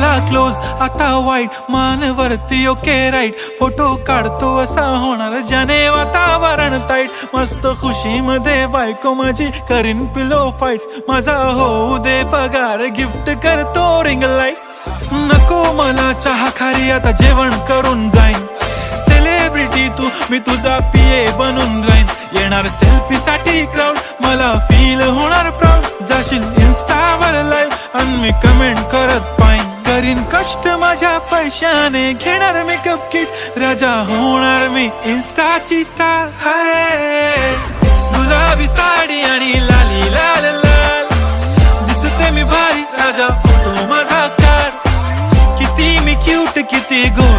झाला क्लोज आता वाईट मानवरती ओके राईट फोटो काढतो असा होणार ज्याने वातावरण ताईट मस्त खुशी मध्ये बायको माझी करीन पिलो फाईट माझा होऊ दे पगार गिफ्ट करतो रिंग लाईट नको मला चहा खारी आता जेवण करून जाईन सेलिब्रिटी तू मी तुझा पीए बनून राहीन येणार सेल्फी साठी क्राऊड मला फील होणार प्राऊड जाशील इन्स्टावर लाईव्ह आणि मी कमेंट करत पाईन करीन कष्ट माझ्या पैशाने घेणार मेकअप किट राजा होणार मी इन्स्टाची स्टार हाय गुलाबी साडी आणि लाली लाल लाल दिसते मी भारी राजा फोटो माझा कार किती मी क्यूट किती गो